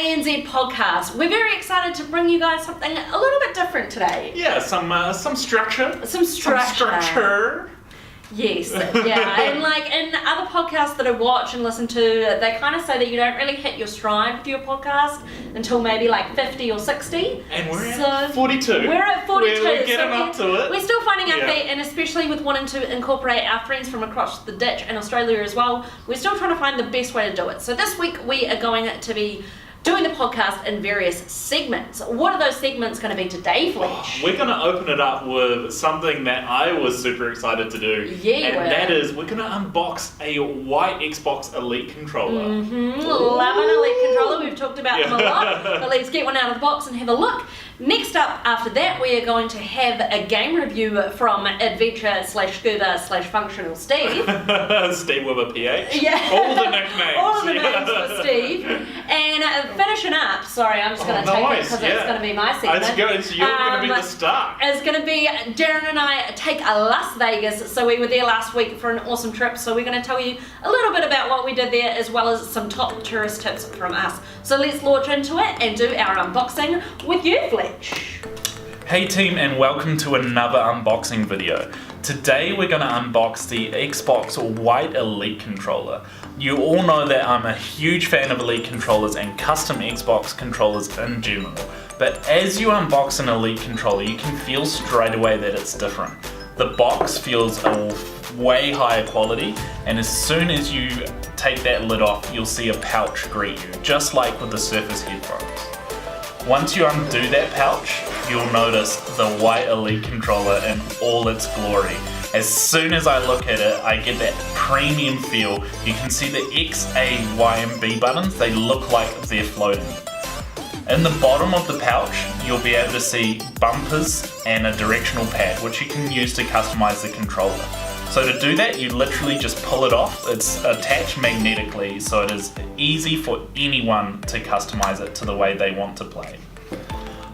ANZ podcast. We're very excited to bring you guys something a little bit different today. Yeah, some structure. Some structure. Yes, yeah, and like in other podcasts that I watch and listen to, they kind of say that you don't really hit your stride with your podcast until maybe like 50 or 60. And we're at 42. We're at 42. We're getting up to it. We're still finding our feet, and especially with wanting to incorporate our friends from across the ditch in Australia as well, we're still trying to find the best way to do it. So this week we are going to be doing the podcast in various segments. What are those segments going to be today, Fletch? We're going to open it up with something that I was super excited to do. Yeah, that is, we're going to unbox a white Xbox Elite controller. Love an Elite controller. We've talked about them a lot, but let's get one out of the box and have a look. Next up, after that, we are going to have a game review from Adventure/Scuba/Functional Steve. Steve with a PH. Yeah. All the nicknames. All the names for Steve. And finishing up, sorry, I'm just going to take it because it's going to be my segment. It's you're going to be the star. It's going to be Darren and I take a Las Vegas. So we were there last week for an awesome trip. So we're going to tell you a little bit about what we did there, as well as some top tourist tips from us. So let's launch into it and do our unboxing with you, Fletch. Hey team, and welcome to another unboxing video. Today we're going to unbox the Xbox White Elite controller. You all know that I'm a huge fan of Elite controllers and custom Xbox controllers in general. But as you unbox an Elite controller, you can feel straight away that it's different. The box feels a way higher quality, and as soon as you take that lid off, you'll see a pouch greet you, just like with the Surface headphones. Once you undo that pouch, you'll notice the white Elite controller in all its glory. As soon as I look at it, I get that premium feel. You can see the X, A, Y, and B buttons, they look like they're floating. In the bottom of the pouch, you'll be able to see bumpers and a directional pad, which you can use to customize the controller. So to do that, you literally just pull it off. It's attached magnetically, so it is easy for anyone to customize it to the way they want to play.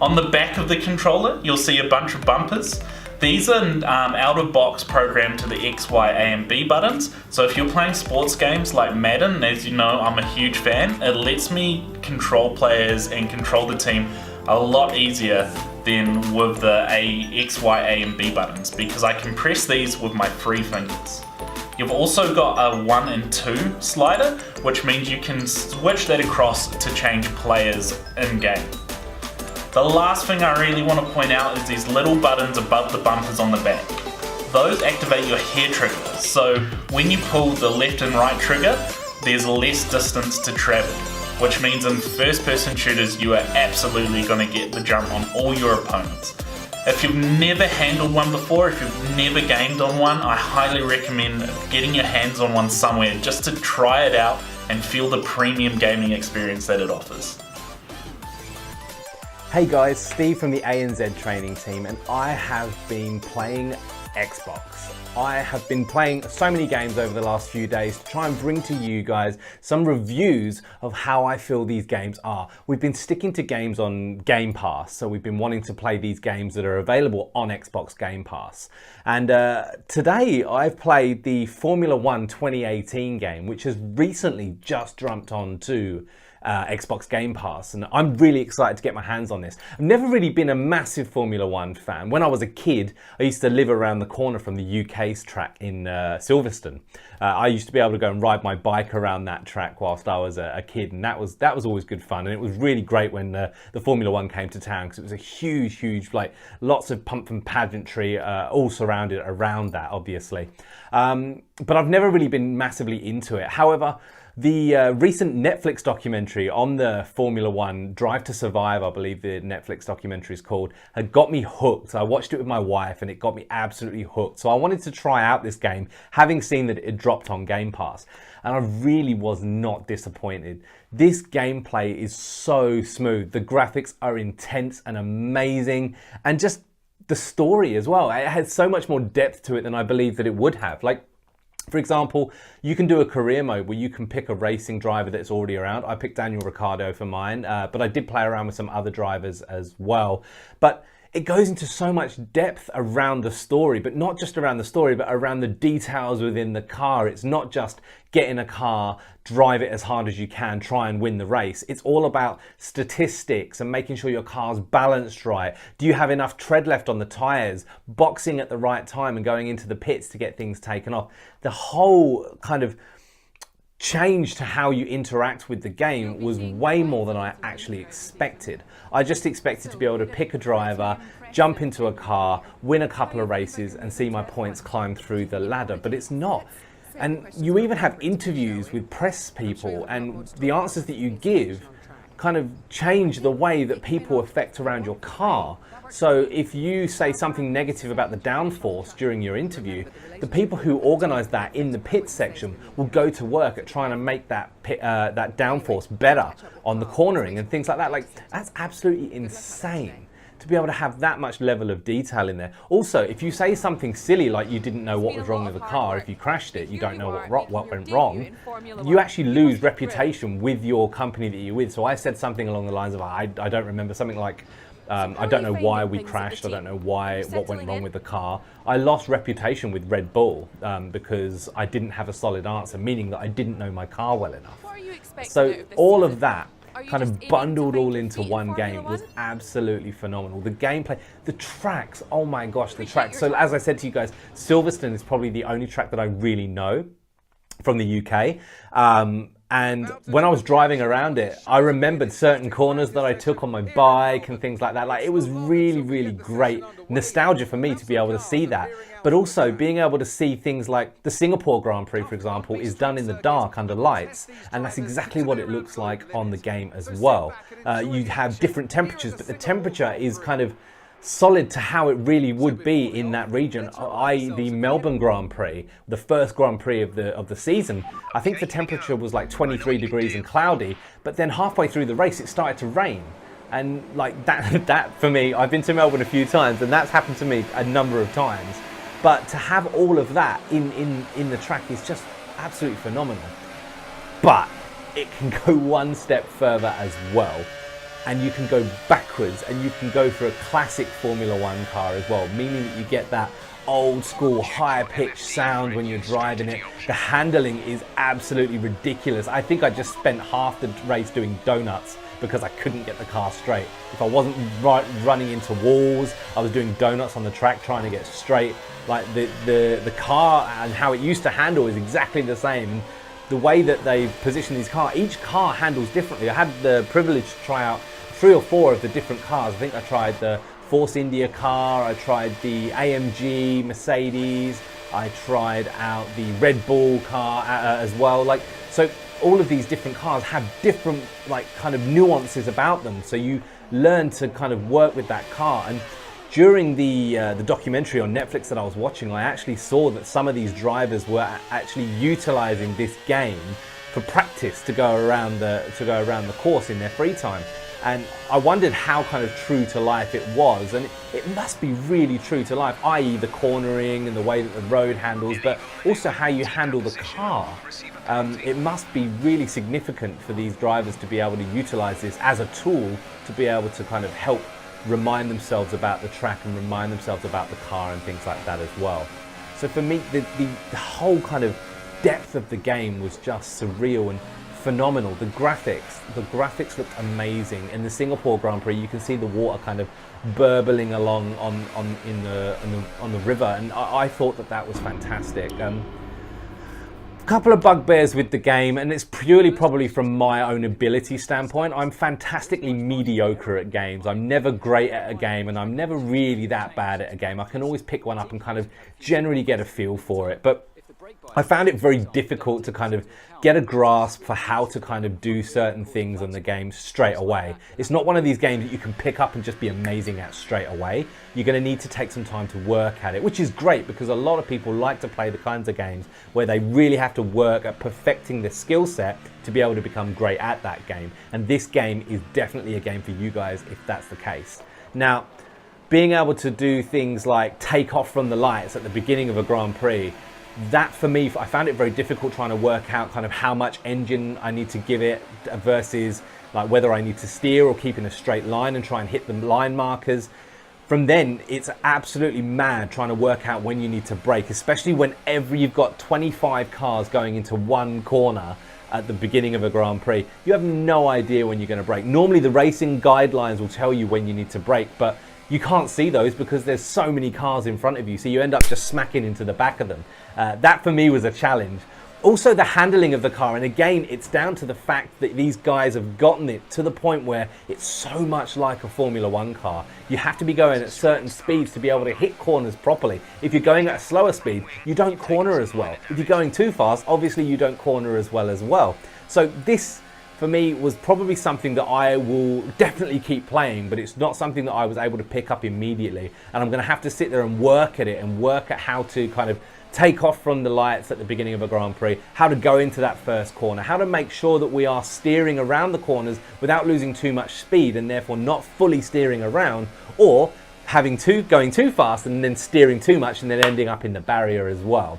On the back of the controller, you'll see a bunch of bumpers. These are out of box programmed to the X, Y, A, and B buttons. So if you're playing sports games like Madden, as you know, I'm a huge fan, it lets me control players and control the team a lot easier than with the X, Y, A, and B buttons, because I can press these with my free fingers. You've also got a 1 and 2 slider, which means you can switch that across to change players in game. The last thing I really want to point out is these little buttons above the bumpers on the back. Those activate your hair triggers, so when you pull the left and right trigger, there's less distance to travel, which means in first-person shooters you are absolutely going to get the jump on all your opponents. If you've never handled one before, if you've never gamed on one, I highly recommend getting your hands on one somewhere just to try it out and feel the premium gaming experience that it offers. Hey guys, Steve from the ANZ training team, and I have been playing Xbox. I have been playing so many games over the last few days to try and bring to you guys some reviews of how I feel these games are. We've been sticking to games on Game Pass, so we've been wanting to play these games that are available on Xbox Game Pass. And today I've played the Formula 1 2018 game, which has recently just jumped onto Xbox Game Pass, and I'm really excited to get my hands on this. I've never really been a massive Formula 1 fan. When I was a kid, I used to live around the corner from the UK's track in Silverstone. I used to be able to go and ride my bike around that track whilst I was a kid, and that was always good fun. And it was really great when the Formula 1 came to town, because it was a huge, like lots of pump and pageantry all surrounded around that, obviously. But I've never really been massively into it. However, the recent Netflix documentary on the Formula 1, Drive to Survive, I believe the Netflix documentary is called, had got me hooked. I watched it with my wife and it got me absolutely hooked. So I wanted to try out this game, having seen that it dropped on Game Pass. And I really was not disappointed. This gameplay is so smooth. The graphics are intense and amazing. And just the story as well. It has so much more depth to it than I believed that it would have. Like, for example, you can do a career mode where you can pick a racing driver that's already around. I picked Daniel Ricciardo for mine, but I did play around with some other drivers as well. But it goes into so much depth around the story, but not just around the story, but around the details within the car. It's not just get in a car, drive it as hard as you can, try and win the race. It's all about statistics and making sure your car's balanced right. Do you have enough tread left on the tires? Boxing at the right time and going into the pits to get things taken off. The whole kind of change to how you interact with the game was way more than I actually expected. I just expected to be able to pick a driver, jump into a car, win a couple of races and see my points climb through the ladder, but it's not. And you even have interviews with press people, and the answers that you give kind of change the way that people affect around your car. So if you say something negative about the downforce during your interview, the people who organise that in the pit section will go to work at trying to make that downforce better on the cornering and things like that. Like, that's absolutely insane to be able to have that much level of detail in there. Also, if you say something silly like you didn't know what was wrong with the car, if you crashed it, you don't know what went wrong, you actually lose reputation with your company that you're with. So I said something along the lines of, I don't remember, something like, I don't know why we crashed, I don't know what went wrong with the car. I lost reputation with Red Bull because I didn't have a solid answer, meaning that I didn't know my car well enough. So all of that kind of bundled all into one game was absolutely phenomenal. The gameplay, the tracks, oh my gosh, the tracks. So as I said to you guys, Silverstone is probably the only track that I really know from the UK. And when I was driving around it, I remembered certain corners that I took on my bike and things like that. Like, it was really, really great nostalgia for me to be able to see that. But also being able to see things like the Singapore Grand Prix, for example, is done in the dark under lights. And that's exactly what it looks like on the game as well. You have different temperatures, but the temperature is kind of solid to how it really would be in that region. The Melbourne Grand Prix, the first Grand Prix of the season, I think the temperature was like 23 degrees and cloudy, but then halfway through the race it started to rain. And like that for me, I've been to Melbourne a few times and that's happened to me a number of times. But to have all of that in the track is just absolutely phenomenal. But it can go one step further as well. And you can go backwards and you can go for a classic Formula One car as well, meaning that you get that old school high pitched sound when you're driving it. The handling is absolutely ridiculous. I think I just spent half the race doing donuts because I couldn't get the car straight. If I wasn't running into walls, I was doing donuts on the track trying to get straight. Like the car and how it used to handle is exactly the same. The way that they position these cars, each car handles differently. I had the privilege to try out 3 or 4 of the different cars. I think I tried the Force India car, I tried the AMG Mercedes, I tried out the Red Bull car as well. Like, so all of these different cars have different like kind of nuances about them. So you learn to kind of work with that car. And during the documentary on Netflix that I was watching, I actually saw that some of these drivers were actually utilizing this game for practice to go around the course in their free time. And I wondered how kind of true to life it was, and it must be really true to life, i.e. the cornering and the way that the road handles, but also how you handle the car. It must be really significant for these drivers to be able to utilize this as a tool to be able to kind of help remind themselves about the track and remind themselves about the car and things like that as well. So for me, the whole kind of depth of the game was just surreal and phenomenal. The graphics looked amazing. In the Singapore Grand Prix, you can see the water kind of burbling along on the river, and I thought that was fantastic. A couple of bugbears with the game, and it's purely probably from my own ability standpoint. I'm fantastically mediocre at games. I'm never great at a game, and I'm never really that bad at a game. I can always pick one up and kind of generally get a feel for it, but I found it very difficult to kind of get a grasp for how to kind of do certain things on the game straight away. It's not one of these games that you can pick up and just be amazing at straight away. You're going to need to take some time to work at it, which is great because a lot of people like to play the kinds of games where they really have to work at perfecting their skill set to be able to become great at that game. And this game is definitely a game for you guys if that's the case. Now, being able to do things like take off from the lights at the beginning of a Grand Prix, that for me, I found it very difficult trying to work out kind of how much engine I need to give it versus like whether I need to steer or keep in a straight line and try and hit the line markers. From then, it's absolutely mad trying to work out when you need to brake, especially whenever you've got 25 cars going into one corner at the beginning of a Grand Prix. You have no idea when you're going to brake. Normally the racing guidelines will tell you when you need to brake, but you can't see those because there's so many cars in front of you, so you end up just smacking into the back of them. That for me was a challenge. Also the handling of the car, and again it's down to the fact that these guys have gotten it to the point where it's so much like a Formula One car. You have to be going at certain speeds to be able to hit corners properly. If you're going at a slower speed, you don't corner as well. If you're going too fast, obviously you don't corner as well. So this, for me, was probably something that I will definitely keep playing, but it's not something that I was able to pick up immediately. And I'm going to have to sit there and work at it and work at how to kind of take off from the lights at the beginning of a Grand Prix, how to go into that first corner, how to make sure that we are steering around the corners without losing too much speed and therefore not fully steering around, or going too fast and then steering too much and then ending up in the barrier as well.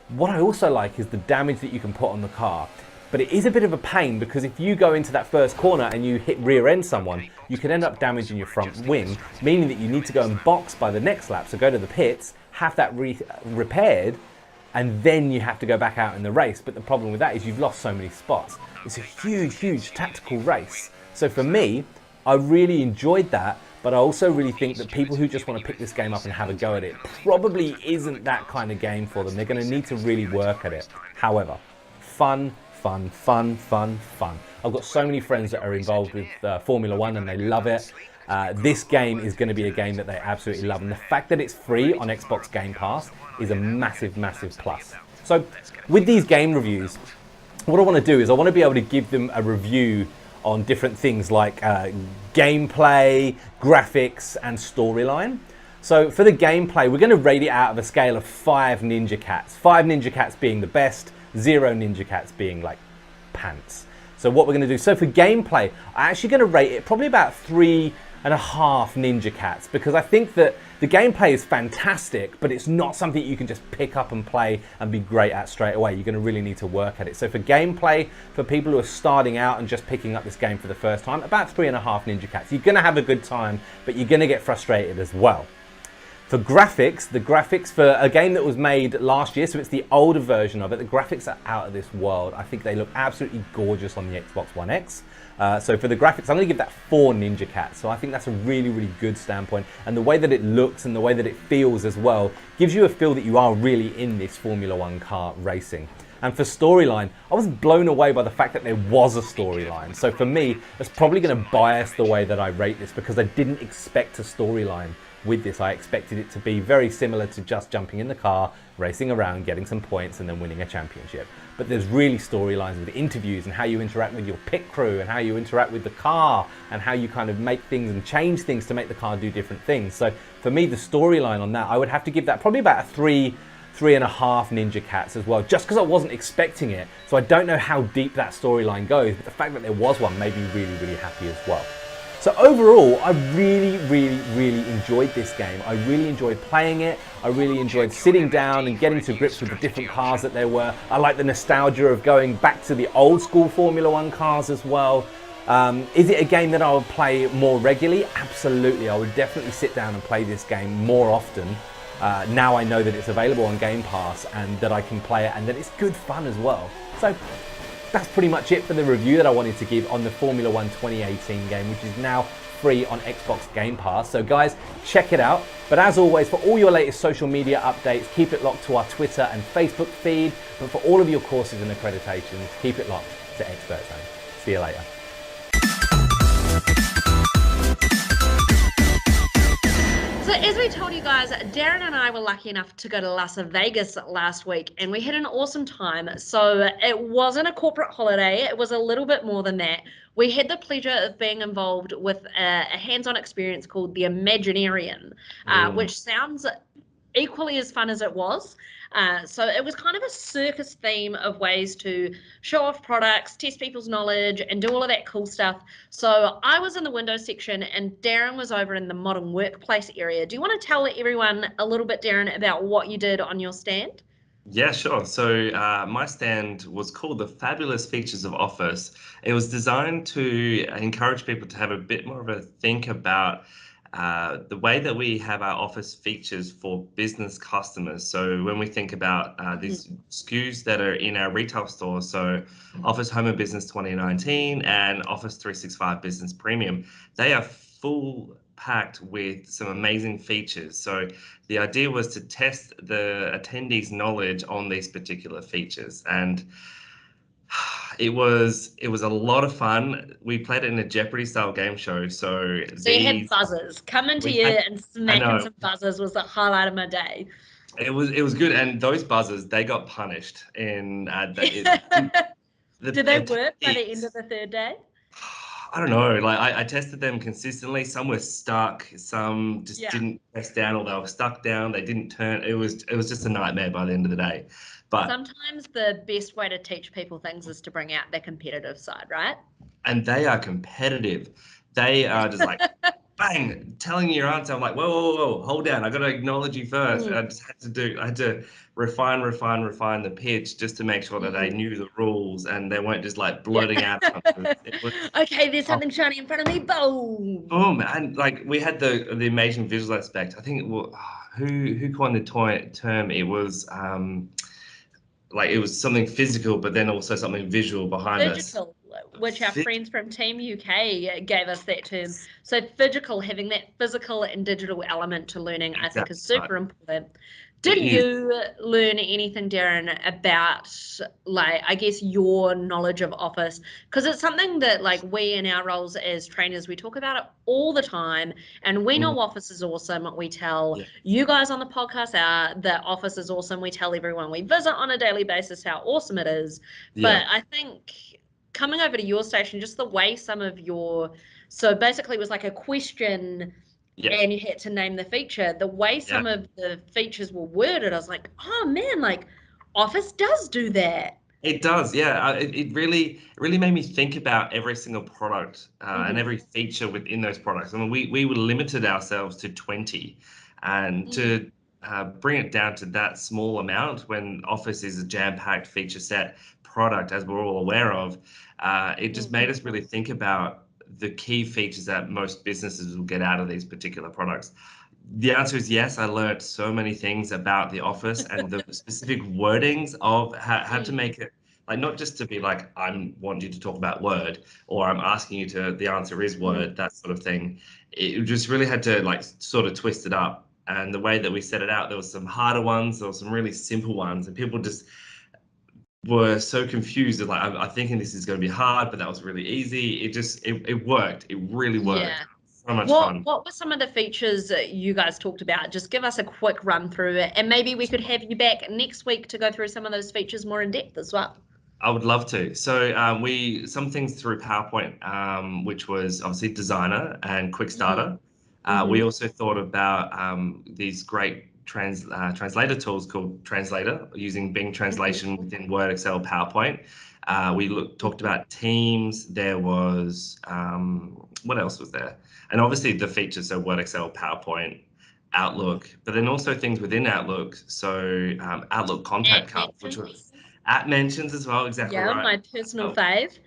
What I also like is the damage that you can put on the car. But it is a bit of a pain because if you go into that first corner and you hit rear end someone, you can end up damaging your front wing, meaning that you need to go and box by the next lap. So go to the pits, have that repaired, and then you have to go back out in the race. But the problem with that is you've lost so many spots. It's a huge tactical race. So for me, I really enjoyed that, but I also really think that people who just want to pick this game up and have a go at it probably isn't that kind of game for them. They're going to need to really work at it. However, fun. I've got so many friends that are involved with Formula One and they love it. This game is going to be a game that they absolutely love, and the fact that it's free on Xbox Game Pass is a massive plus. So with these game reviews, what I want to do is I want to be able to give them a review on different things like gameplay, graphics and storyline. So for the gameplay, we're going to rate it out of a scale of 5 Ninja Cats. 5 Ninja Cats being the best, 0 Ninja Cats being like pants. So what we're going to do, so for gameplay, I'm actually going to rate it probably about 3.5 Ninja Cats, because I think that the gameplay is fantastic, but it's not something you can just pick up and play and be great at straight away. You're going to really need to work at it. So for gameplay, for people who are starting out and just picking up this game for the first time, about 3.5 Ninja Cats. You're going to have a good time, but you're going to get frustrated as well. For graphics, the graphics for a game that was made last year, so it's the older version of it, the graphics are out of this world. I think they look absolutely gorgeous on the Xbox One X. So for the graphics, I'm going to give that 4 Ninja Cats. So I think that's a really good standpoint. And the way that it looks and the way that it feels as well gives you a feel that you are really in this Formula One car racing. And for storyline, I was blown away by the fact that there was a storyline. So for me, that's probably going to bias the way that I rate this, because I didn't expect a storyline with this. I expected it to be very similar to just jumping in the car, racing around, getting some points and then winning a championship. But there's really storylines with interviews and how you interact with your pit crew and how you interact with the car and how you kind of make things and change things to make the car do different things. So for me, the storyline on that, I would have to give that probably about a 3.5 Ninja Cats as well, just because I wasn't expecting it. So I don't know how deep that storyline goes, but the fact that there was one made me really happy as well. So overall, I really enjoyed this game. I really enjoyed playing it. I really enjoyed sitting down and getting to grips with the different cars that there were. I like the nostalgia of going back to the old school Formula One cars as well. Is it a game that I would play more regularly? Absolutely. I would definitely sit down and play this game more often. Now I know that it's available on Game Pass and that I can play it and that it's good fun as well. So that's pretty much it for the review that I wanted to give on the Formula One 2018 game, which is now free on Xbox Game Pass. So guys, check it out. But as always, for all your latest social media updates, keep it locked to our Twitter and Facebook feed. But for all of your courses and accreditations, keep it locked to Expert Zone. See you later. So as we told you guys, Darren and I were lucky enough to go to Las Vegas last week and we had an awesome time. So it wasn't a corporate holiday, it was a little bit more than that. We had the pleasure of being involved with a hands-on experience called the Imaginarium, which sounds equally as fun as it was. So it was kind of a circus theme of ways to show off products, test people's knowledge, and do all of that cool stuff. So I was in the Windows section and Darren was over in the modern workplace area. Do you want to tell everyone a little bit, Darren, about what you did on your stand? Yeah, sure. So my stand was called The Fabulous Features of Office. It was designed to encourage people to have a bit more of a think about the way that we have our Office features for business customers. So when we think about these SKUs that are in our retail stores, so Office Home and Business 2019 and Office 365 Business Premium, they are full packed with some amazing features. So the idea was to test the attendees' knowledge on these particular features, and it was a lot of fun. We played it in a Jeopardy style game show. So you had buzzers. Coming to you and smacking some buzzers was the highlight of my day. It was good, and those buzzers, they got punished in Did they work by the end of the third day? I don't know. Like I tested them consistently. Some were stuck. Some just didn't press down, or they were stuck down. They didn't turn. It was just a nightmare by the end of the day. But sometimes the best way to teach people things is to bring out their competitive side, right? And they are competitive. They are just like bang, telling you your answer. I'm like, whoa, hold down. I got to acknowledge you first. I just I had to refine the pitch just to make sure that they knew the rules and they weren't just like blurting out something. Okay, there's something shiny in front of me. Boom. Boom. And like we had the amazing visual aspect. I think who coined the term? It was like it was something physical, but then also something visual behind Digital, which our friends from Team UK gave us that term. So physical, having that physical and digital element to learning, I think is super important. Did you learn anything, Darren, about like, I guess, your knowledge of Office? Because it's something that like we in our roles as trainers, we talk about it all the time, and we know Office is awesome. We tell you guys on the podcast that Office is awesome. We tell everyone we visit on a daily basis how awesome it is. But I think coming over to your station, just the way some of your, so basically it was like a question and you had to name the feature. The way some of the features were worded, I was like, oh man, like Office does do that. It does, yeah. It really made me think about every single product and every feature within those products. I mean, we limited ourselves to 20, and to bring it down to that small amount when Office is a jam-packed feature set product, as we're all aware of, it just made us really think about the key features that most businesses will get out of these particular products. The answer is yes. I learned so many things about the Office and the specific wordings of how to make it, like not just to be like, I want you to talk about Word, or I'm asking you to, the answer is Word, that sort of thing. It just really had to like sort of twist it up. And the way that we set it out, there was some harder ones, there were some really simple ones, and people just were so confused. Like, I'm thinking this is going to be hard, but that was really easy. It worked. It really worked. Yeah. So much fun. What were some of the features that you guys talked about? Just give us a quick run through it, and maybe we could have you back next week to go through some of those features more in depth as well. I would love to. So some things through PowerPoint, which was obviously Designer and Quick Starter. We also thought about these great translator tools called Translator, using Bing Translation within Word, Excel, PowerPoint. We talked about Teams. There was, what else was there? And obviously the features, so Word, Excel, PowerPoint, Outlook, but then also things within Outlook. So Outlook contact cards, which was at mentions as well, exactly right. Yeah, my personal fave.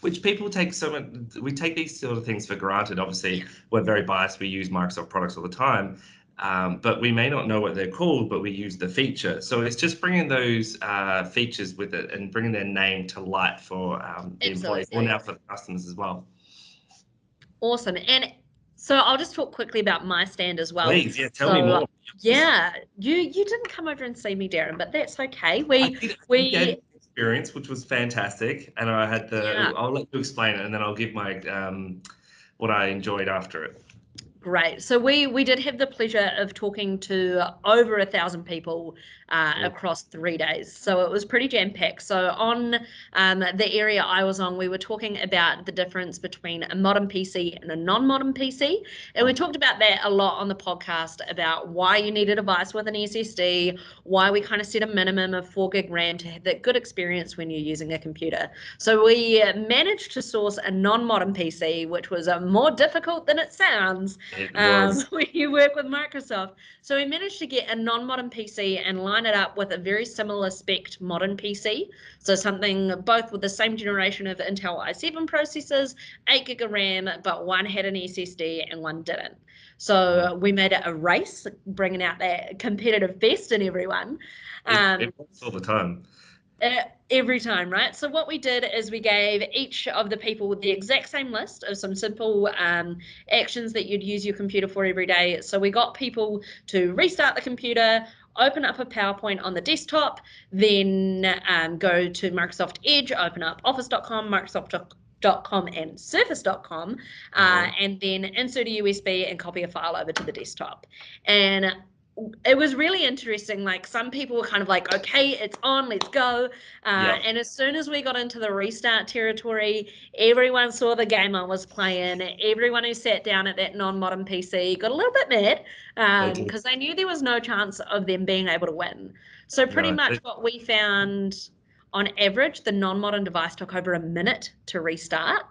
Which people take so much, we take these sort of things for granted. Obviously, we're very biased. We use Microsoft products all the time, but we may not know what they're called, but we use the feature. So it's just bringing those features with it and bringing their name to light for the employees, or now for the customers as well. Awesome. And so I'll just talk quickly about my stand as well. Please, yeah, tell me more. Yeah, you didn't come over and see me, Darren, but that's okay. We had experience, which was fantastic, and I had I'll let you explain it, and then I'll give my what I enjoyed after it. Great. So we did have the pleasure of talking to over 1,000 people across 3 days. So it was pretty jam-packed. So on the area I was on, we were talking about the difference between a modern PC and a non-modern PC. And we talked about that a lot on the podcast, about why you need a device with an SSD, why we kind of set a minimum of 4 gig RAM to have that good experience when you're using a computer. So we managed to source a non-modern PC, which was more difficult than it sounds. It was. when you work with Microsoft. So we managed to get a non-modern PC and line it up with a very similar spec modern PC. So something both with the same generation of Intel i7 processors, 8 gig of RAM, but one had an SSD and one didn't. So we made it a race, bringing out that competitive best in everyone. It works all the time. Every time, right? So what we did is we gave each of the people the exact same list of some simple actions that you'd use your computer for every day. So we got people to restart the computer, open up a PowerPoint on the desktop, then go to Microsoft Edge, open up office.com, Microsoft.com and surface.com, and then insert a USB and copy a file over to the desktop. And it was really interesting. Like, some people were kind of like, okay, it's on, let's go. And as soon as we got into the restart territory, everyone saw the game I was playing. Everyone who sat down at that non-modern PC got a little bit mad because they knew there was no chance of them being able to win. So pretty much what we found, on average, the non-modern device took over a minute to restart.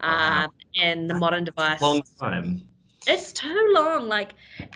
And the modern device, long time. It's too long.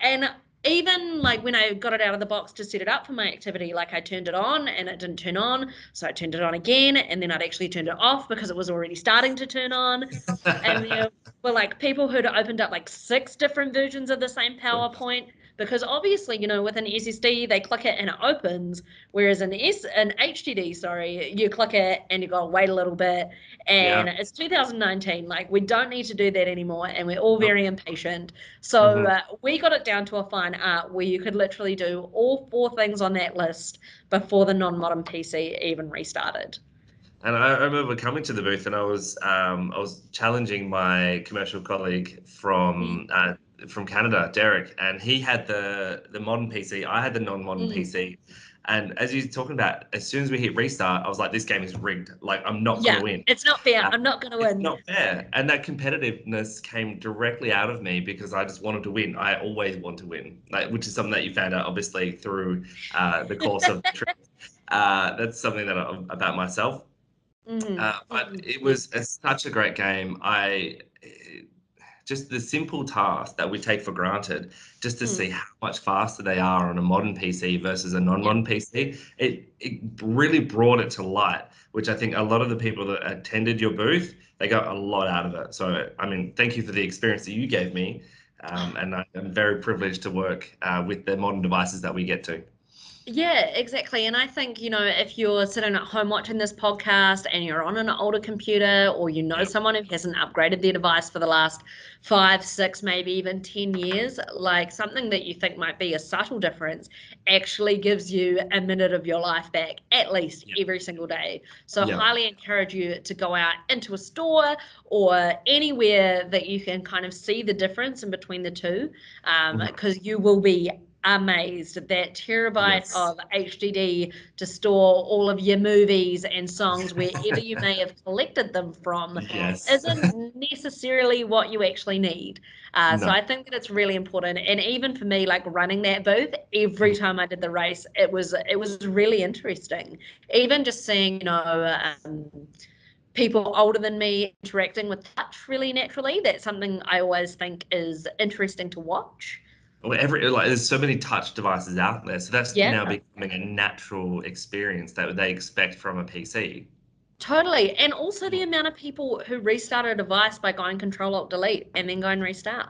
And even like when I got it out of the box to set it up for my activity, like I turned it on and it didn't turn on. So I turned it on again, and then I'd actually turned it off because it was already starting to turn on. And there were like people who'd opened up like 6 different versions of the same PowerPoint, because obviously, with an SSD, they click it and it opens, whereas an HDD, you click it and you got to wait a little bit. And it's 2019, like we don't need to do that anymore, and we're all very impatient. So we got it down to a fine art where you could literally do all 4 things on that list before the non-modern PC even restarted. And I remember coming to the booth, and I was challenging my commercial colleague from Canada, Derek, and he had the modern PC. I had the non-modern PC. And as you're talking about, as soon as we hit restart, I was like, this game is rigged. Like, I'm not going to win. It's not fair. I'm not going to win. It's not fair. And that competitiveness came directly out of me because I just wanted to win. I always want to win, which is something that you found out, obviously, through the course of the trip. That's something that about myself. But it was such a great game. Just the simple task that we take for granted, just to see how much faster they are on a modern PC versus a non-modern PC, it really brought it to light, which I think a lot of the people that attended your booth, they got a lot out of it. So, I mean, thank you for the experience that you gave me. And I'm very privileged to work with the modern devices that we get to. Yeah, exactly. And I think, if you're sitting at home watching this podcast and you're on an older computer, or someone who hasn't upgraded their device for the last 5, 6, maybe even 10 years, like something that you think might be a subtle difference actually gives you a minute of your life back, at least every single day. So highly encourage you to go out into a store or anywhere that you can kind of see the difference in between the two, because you will be amazed at that terabyte of HDD to store all of your movies and songs wherever you may have collected them from isn't necessarily what you actually need. So I think that it's really important. And even for me, like running that booth, every time I did the race, it was really interesting. Even just seeing, people older than me interacting with touch really naturally. That's something I always think is interesting to watch. Well, there's so many touch devices out there, so that's now becoming a natural experience that they expect from a PC. Totally. And also the amount of people who restart a device by going Control-Alt-Delete and then go and restart.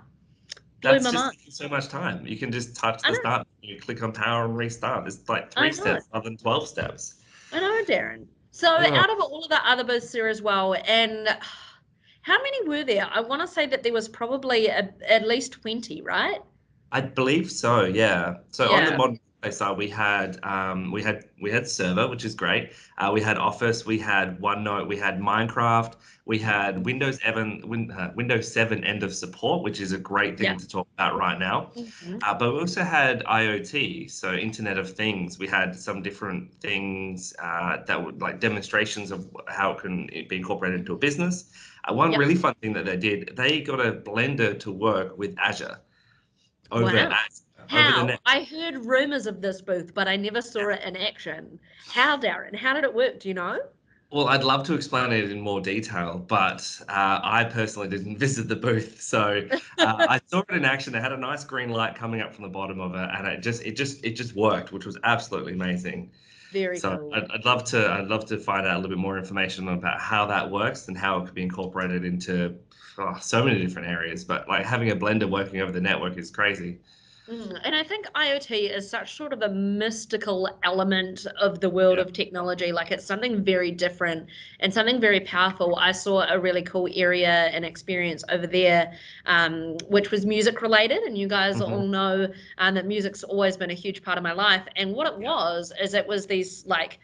That's just taking so much time. You can just touch the start, you click on power and restart. It's like 3 steps rather than 12 steps. I know, Darren. So out of all of the other booths there as well, and how many were there? I want to say that there was probably at least 20, right? I believe so, yeah. So on the modern side, we had server, which is great. We had Office, we had OneNote, we had Minecraft, we had Windows 7 end of support, which is a great thing to talk about right now. But we also had IoT, so Internet of Things. We had some different things that were like demonstrations of how it can be incorporated into a business. One really fun thing that they did, they got a blender to work with Azure. I heard rumors of this booth, but I never saw it in action. How, Darren? How did it work? Do you know? Well, I'd love to explain it in more detail, but I personally didn't visit the booth, so I saw it in action. It had a nice green light coming up from the bottom of it, and it just worked, which was absolutely amazing. Very So cool. I'd love to find out a little bit more information about how that works and how it could be incorporated into so many different areas. But like having a blender working over the network is crazy. And I think IoT is such sort of a mystical element of the world Yeah. of technology. Like it's something very different and something very powerful. I saw a really cool area and experience over there, which was music related. And you guys Hmm. all know that music's always been a huge part of my life. And what it Yeah. was is it was these like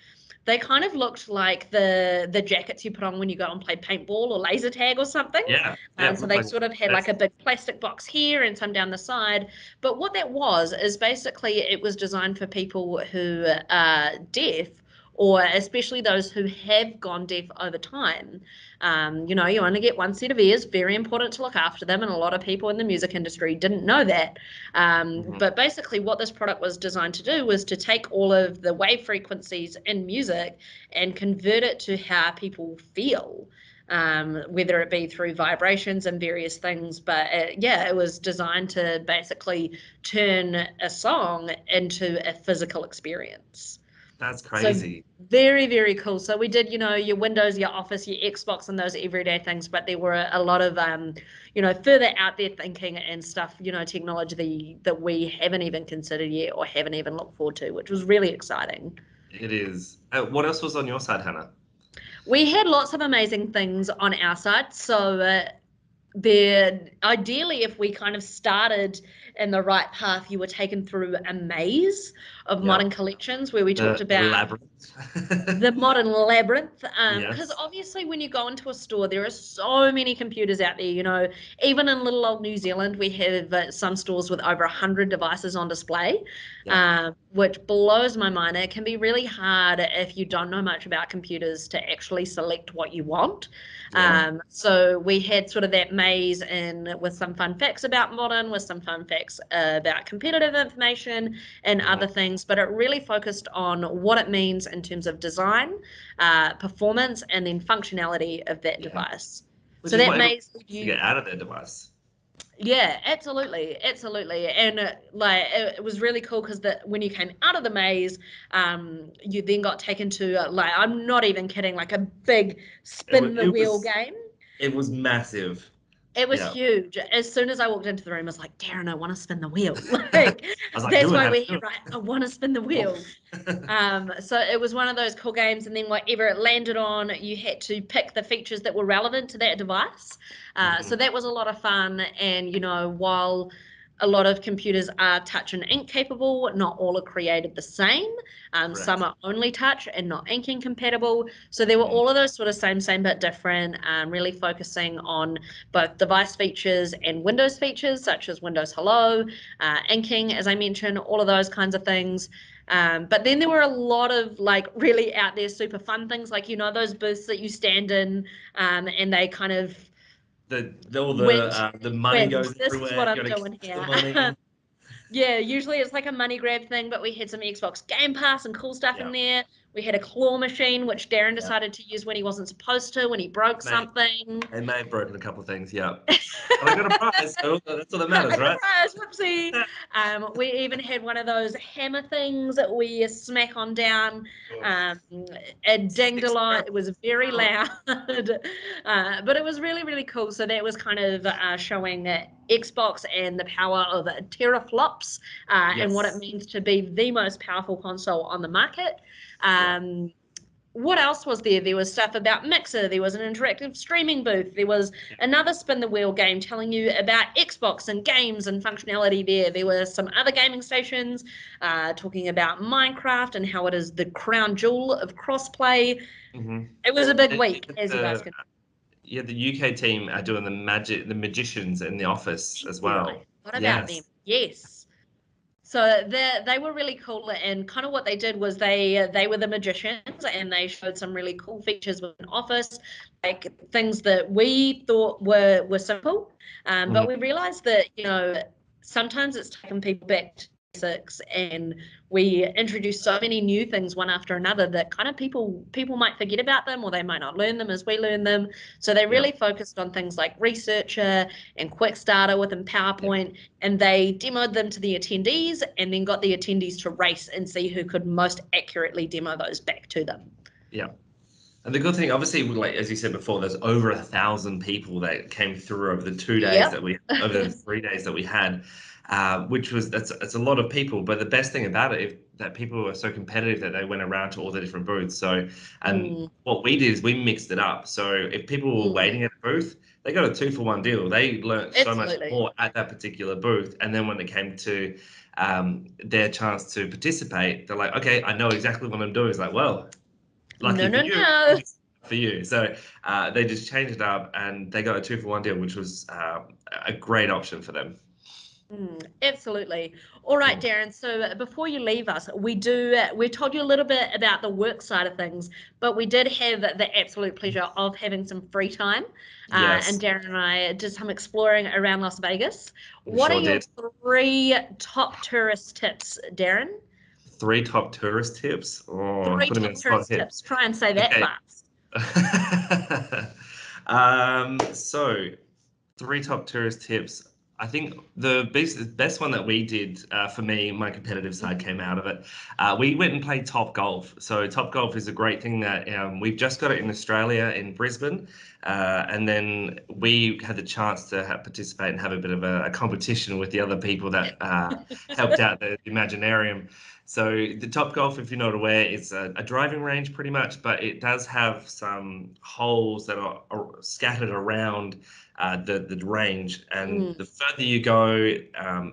they kind of looked like the jackets you put on when you go and play paintball or laser tag or something. Yeah. Yeah. So Looked they like sort of had like that's a big plastic box here and some down the side. But what that was is basically it was designed for people who are deaf, or especially those who have gone deaf over time. You only get one set of ears, very important to look after them, and a lot of people in the music industry didn't know that. hmm But basically, what this product was designed to do was to take all of the wave frequencies in music and convert it to how people feel. Whether it be through vibrations and various things. But yeah, it was designed to basically turn a song into a physical experience. that's So crazy. very, very cool. So we did, your Windows, your Office, your Xbox, and those everyday things, but there were a lot of, further out there thinking and stuff, technology that we haven't even considered yet or haven't even looked forward to, which was really exciting. It is. What else was on your side, Hannah? We had lots of amazing things on our side. So there, ideally, if we kind of started in the right path, you were taken through a maze of Yeah. modern collections where we talked The about labyrinth. the modern labyrinth, because Yes. obviously when you go into a store there are so many computers out there. Even in little old New Zealand we have some stores with over 100 devices on display, Yeah. which blows my mind. It can be really hard if you don't know much about computers to actually select what you want. Yeah. So we had sort of that maze in with some fun facts about modern, with some fun facts about competitive information and Mhm. other things, but it really focused on what it means in terms of design, performance, and then functionality of that Yeah. device. Which So is that what everyone maze, wants to get out of their device. yeah, absolutely, absolutely, and it was really cool because when you came out of the maze, you then got taken to I'm not even kidding, like a big It was, spin the it wheel was game. it was massive. It was Yeah. huge. As soon as I walked into the room, I was like, Darren, I want to spin the wheel. I Like, was like, that's do it, why Hannah, we're do here, right? I want to spin the wheel. it. So it was one of those cool games, and then whatever it landed on, you had to pick the features that were relevant to that device. So Mhm. that was a lot of fun. And while a lot of computers are touch and ink capable, not all are created the same. Some Correct. are only touch and not inking compatible. So there were Mhm. all of those sort of same but different, really focusing on both device features and Windows features, such as Windows Hello, inking, as I mentioned, all of those kinds of things. But then there were a lot of like really out there super fun things, like those booths that you stand in, and they kind of All went the money wins. goes This is everywhere. what You I'm gotta doing collect the here. money. Yeah, usually it's like a money grab thing, but we had some Xbox Game Pass and cool stuff Yeah. in there. We had a claw machine, which Darren Yeah. decided to use when he wasn't supposed to, when he broke May something. I may have broken a couple of things, yeah. But I got a prize, so that's all that I matters, got a right? prize, whoopsie. We even had one of those hammer things that we smack on down. Um, it dinged a lot. It was very loud, but it was really, really cool. So that was kind of showing Xbox and the power of teraflops, and what it Yes. means to be the most powerful console on the market. Yeah. Um, what else was there? There was stuff about Mixer. There was an interactive streaming booth. There was another spin the wheel game telling you about Xbox and games and functionality there. There were some other gaming stations talking about Minecraft and how it is the crown jewel of crossplay. hmm It was a big And week, as you guys can yeah, the UK team are doing the magicians in the office see. as I well. forgot about them. Yes. Yes. So they were really cool, and kind of what they did was they were the magicians, and they showed some really cool features within Office, like things that we thought were simple, but Mhm. we realized that sometimes it's taken people back to basics, and we introduced so many new things one after another that kind of people might forget about them, or they might not learn them as we learn them. So they really focused on things like Researcher and Quick Starter within PowerPoint, and they demoed them to the attendees and then got the attendees to race and see who could most accurately demo those back to them. Yeah. And the good thing, obviously, like as you said before, there's over 1,000 people that came through over the 2 days that we, over the 3 days that we had, which was that's a lot of people. But the best thing about it is that people were so competitive that they went around to all the different booths. So, and what we did is we mixed it up. So if people were waiting at a booth, they got a 2-for-1 deal. They learned so much more at that particular booth. And then when it came to their chance to participate, they're like, okay, I know exactly what I'm doing. It's like, well. Lucky for you. So they just changed it up and they got a 2-for-1 deal, which was a great option for them. Absolutely. All right, Darren. So before you leave us, we told you a little bit about the work side of things, but we did have the absolute pleasure of having some free time. And Darren and I did some exploring around Las Vegas. What are your 3 top tourist tips, Darren? 3 top tourist tips? Oh, 3 top tourist tips. Try and say that fast. So 3 top tourist tips. I think the best one that we did for me, my competitive side came out of it. We went and played Top Golf. So Top Golf is a great thing that we've just got it in Australia in Brisbane. And then we had the chance to participate and have a bit of a competition with the other people that helped out the Imaginarium. So the Top Golf, if you're not aware, is a driving range pretty much, but it does have some holes that are scattered around the range. And the further you go,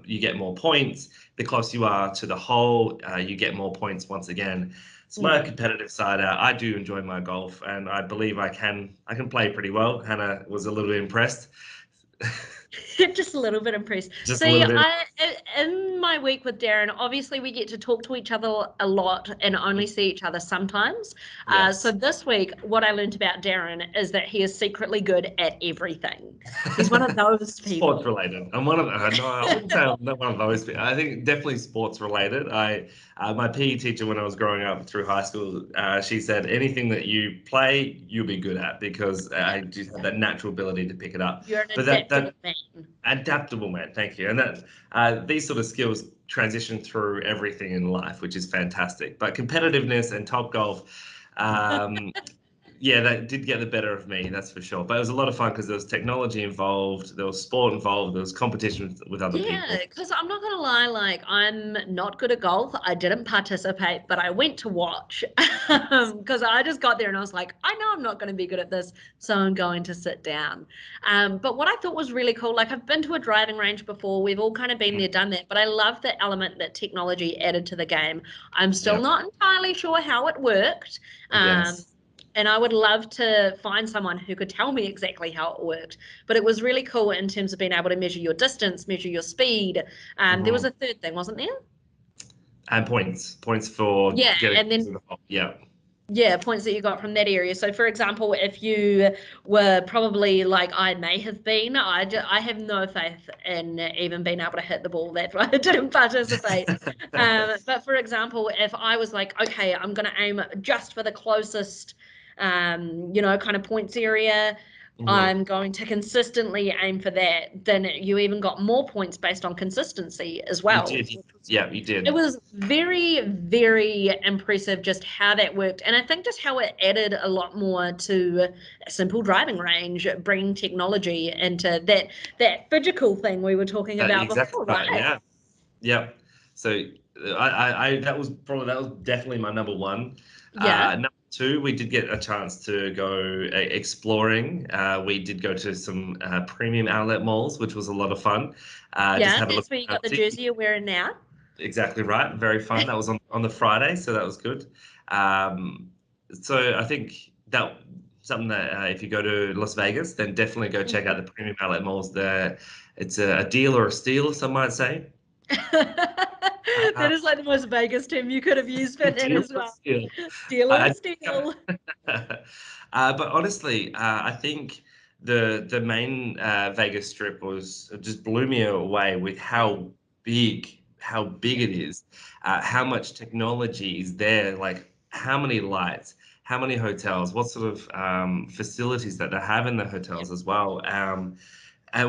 you get more points. The closer you are to the hole, you get more points once again. So my competitive side, I do enjoy my golf, and I believe I can play pretty well. Hannah was a little bit impressed. Just a little bit impressed. In my week with Darren, obviously we get to talk to each other a lot and only see each other sometimes. So this week, what I learned about Darren is that he is secretly good at everything. He's one of those people. Sports related. I'm one of no, I wouldn't say I'm not one of those people. I think definitely sports related. My PE teacher when I was growing up through high school, she said anything that you play, you'll be good at because I just have that natural ability to pick it up. You're an adaptable man. Adaptable man, thank you. And that these sort of skills transition through everything in life, which is fantastic. But competitiveness and Top Golf, that did get the better of me, that's for sure. But it was a lot of fun because there was technology involved, there was sport involved, there was competition with other people. Yeah, because I'm not going to lie, like I'm not good at golf. I didn't participate, but I went to watch because I just got there and I was like, I know I'm not going to be good at this, so I'm going to sit down. But what I thought was really cool, like I've been to a driving range before. We've all kind of been there, done that. But I love the element that technology added to the game. I'm still not entirely sure how it worked. And I would love to find someone who could tell me exactly how it worked. But it was really cool in terms of being able to measure your distance, measure your speed. There was a third thing, wasn't there? And points for getting and then, to the hole. Yeah, points that you got from that area. So, for example, if you were probably like I may have been, I have no faith in even being able to hit the ball. That's why I didn't participate. But, for example, if I was like, okay, I'm going to aim just for the closest kind of points area, I'm going to consistently aim for that, then you even got more points based on consistency as well. You did. Yeah, you did. It was very, very impressive just how that worked. And I think just how it added a lot more to a simple driving range, bringing technology into that physical thing we were talking about before, right? Yeah. So that was definitely my number one. Number two, we did get a chance to go exploring. We did go to some premium outlet malls, which was a lot of fun. That's where you got the jersey you're wearing now. Exactly right. Very fun. That was on the Friday, so that was good. So I think that something that if you go to Las Vegas, then definitely go check out the premium outlet malls there. It's a deal or a steal, some might say. That is like the most Vegas term you could have used for that as well. Deal or steal. But honestly, I think the main Vegas strip just blew me away with how how big it is, how much technology is there, like how many lights, how many hotels, what sort of facilities that they have in the hotels as well, and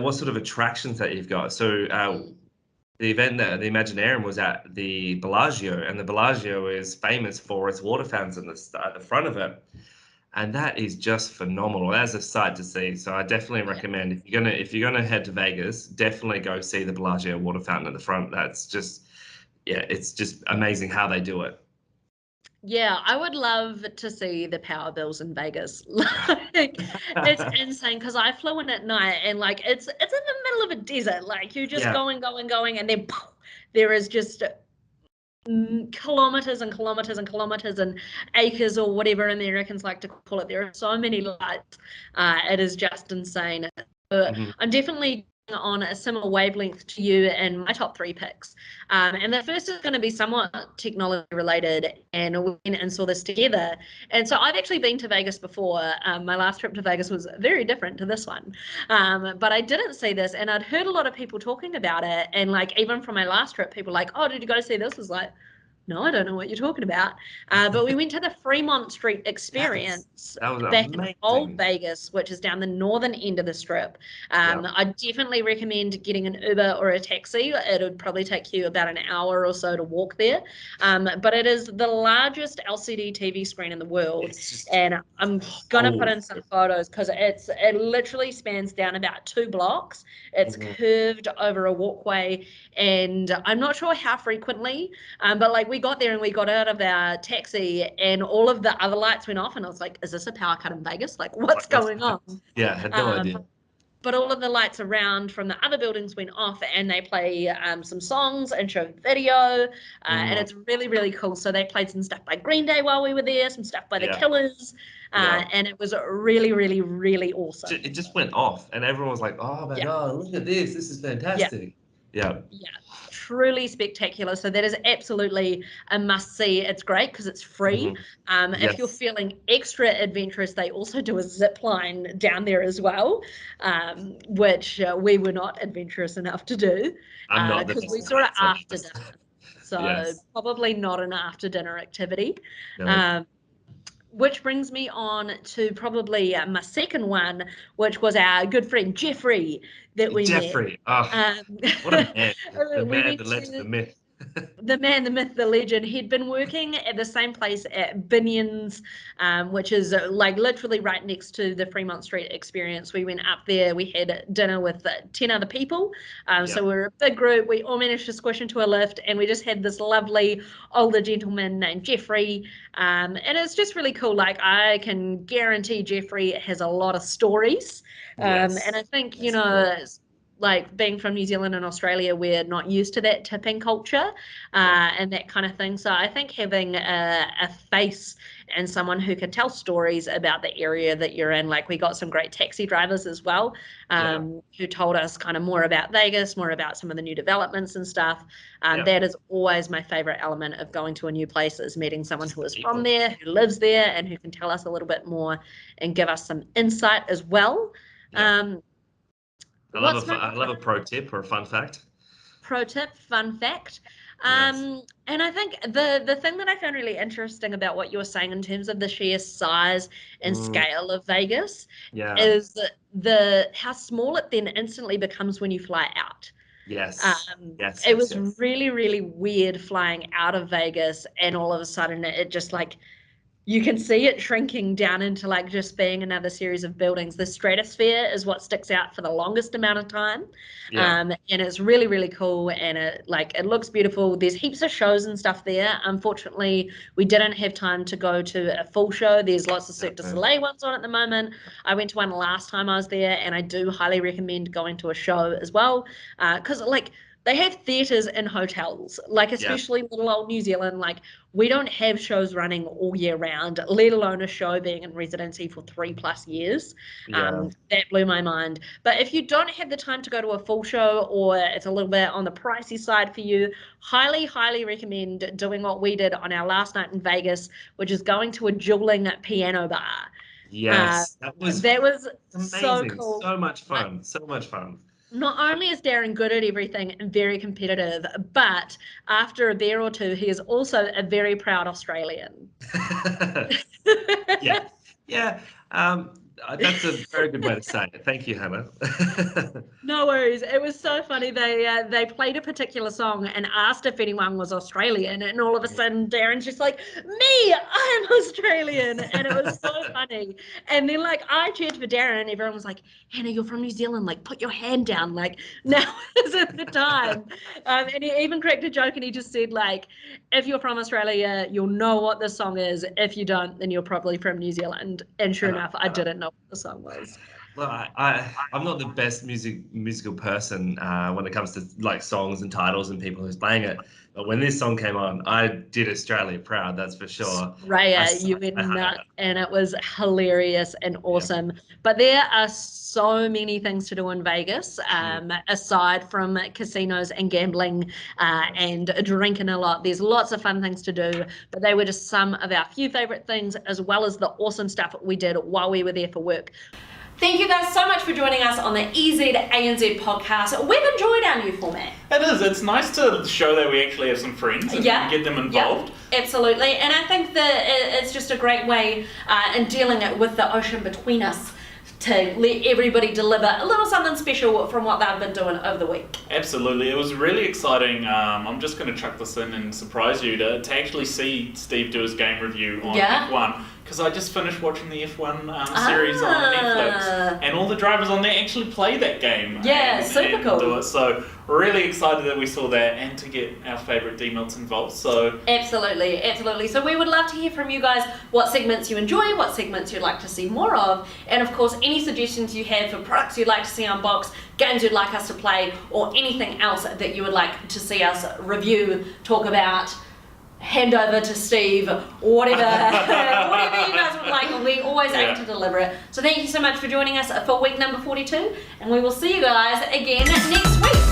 what sort of attractions that you've got. So the event that the Imaginarium was at the Bellagio, and the Bellagio is famous for its water fountains at the front of it. And that is just phenomenal. That's a sight to see. So I definitely recommend if you're gonna head to Vegas, definitely go see the Bellagio water fountain at the front. That's just, yeah, it's just amazing how they do it. Yeah, I would love to see the power bills in Vegas. Like, it's insane because I flew in at night and like it's in the middle of a desert. Like you're just Yeah. going, and then poof, there is just kilometers and kilometers and kilometers and acres or whatever Americans like to call it. There are so many lights. It is just insane. I'm definitely on a similar wavelength to you and my top 3 picks. And the first is going to be somewhat technology related, and we went and saw this together. And so I've actually been to Vegas before. My last trip to Vegas was very different to this one. But I didn't see this, and I'd heard a lot of people talking about it. And like, even from my last trip, people were like, oh, did you go see this? I was like, no, I don't know what you're talking about. But we went to the Fremont Street Experience That was back in Old amazing. Vegas, which is down the northern end of the strip. Yeah. I definitely recommend getting an Uber or a taxi. It would probably take you about an hour or so to walk there. But it is the largest LCD TV screen in the world. It's just And I'm going to put in some photos because it literally spans down about 2 blocks. It's curved over a walkway. And I'm not sure how frequently, but like we got there and we got out of our taxi and all of the other lights went off, and I was like, is this a power cut in Vegas? Like, what's going on? Yeah, I had no idea. But all of the lights around from the other buildings went off, and they play some songs and show video, and it's really, really cool. So they played some stuff by Green Day while we were there, some stuff by The Killers, and it was really, really, really awesome. It just went off, and everyone was like, oh my God, look at this. This is fantastic. Yeah. Truly spectacular. So that is absolutely a must see. It's great because it's free. If you're feeling extra adventurous, they also do a zip line down there as well, which we were not adventurous enough to do because we saw it after dinner. So probably not an after dinner activity. No. Which brings me on to probably my second one, which was our good friend Jeffrey that we met. Jeffrey, what a man. The man, the legend, the myth. The man, the myth, the legend. He'd been working at the same place at Binion's, which is like literally right next to the Fremont Street Experience. We went up there. We had dinner with 10 other people. So we were a big group. We all managed to squish into a lift, and we just had this lovely older gentleman named Jeffrey. And it's just really cool. Like, I can guarantee Jeffrey has a lot of stories. And I think, you know, like being from New Zealand and Australia, we're not used to that tipping culture and that kind of thing. So I think having a face and someone who can tell stories about the area that you're in, like we got some great taxi drivers as well who told us kind of more about Vegas, more about some of the new developments and stuff. That is always my favorite element of going to a new place, is meeting someone who is from there, who lives there, and who can tell us a little bit more and give us some insight as well. I love a pro tip or a fun fact. Pro tip, fun fact. And I think the thing that I found really interesting about what you were saying in terms of the sheer size and scale of Vegas is how small it then instantly becomes when you fly out. It was really, really weird flying out of Vegas, and all of a sudden it just like, you can see it shrinking down into like just being another series of buildings. The stratosphere is what sticks out for the longest amount of time. And it's really, really cool. And it looks beautiful. There's heaps of shows and stuff there. Unfortunately, we didn't have time to go to a full show. There's lots of Cirque du Soleil ones on at the moment. I went to one last time I was there, and I do highly recommend going to a show as well. Because like, they have theatres in hotels, like especially little old New Zealand. Like, we don't have shows running all year round, let alone a show being in residency for 3+ years. That blew my mind. But if you don't have the time to go to a full show, or it's a little bit on the pricey side for you, highly, highly recommend doing what we did on our last night in Vegas, which is going to a dueling piano bar. That was amazing. So cool. So much fun. Not only is Darren good at everything and very competitive, but after a beer or two, he is also a very proud Australian. Yeah, yeah. That's a very good way to say it. Thank you, Hannah. No worries. It was so funny. They played a particular song and asked if anyone was Australian, and all of a sudden Darren's just like, "Me, I'm Australian," and it was so funny. And then like I cheered for Darren, and everyone was like, "Hannah, you're from New Zealand. Like, put your hand down. Like, now isn't the time." And he even cracked a joke, and he just said like, "If you're from Australia, you'll know what this song is. If you don't, then you're probably from New Zealand." And sure enough, I didn't know what the song was. Well, I'm not the best musical person when it comes to like songs and titles and people who's playing it. But when this song came on, I did Australia proud, that's for sure. Raya, you went nuts, and it was hilarious and awesome. But there are so many things to do in Vegas, aside from casinos and gambling and drinking a lot. There's lots of fun things to do, but they were just some of our few favorite things, as well as the awesome stuff we did while we were there for work. Thank you guys so much for joining us on the EZANZ podcast. We've enjoyed our new format. It is. It's nice to show that we actually have some friends and get them involved. Yeah, absolutely. And I think that it's just a great way in dealing with the ocean between us to let everybody deliver a little something special from what they've been doing over the week. Absolutely. It was really exciting. I'm just going to chuck this in and surprise you to actually see Steve do his game review on F1. Because I just finished watching the F1 series on Netflix, and all the drivers on there actually play that game. Yeah, super cool. Do it. So really excited that we saw that, and to get our favourite D-Milts involved. So absolutely. So we would love to hear from you guys what segments you enjoy, what segments you'd like to see more of, and of course any suggestions you have for products you'd like to see unboxed, games you'd like us to play, or anything else that you would like to see us review, talk about, hand over to Steve, whatever you guys would like. We always aim to deliver it. So thank you so much for joining us for week number 42, and we will see you guys again next week.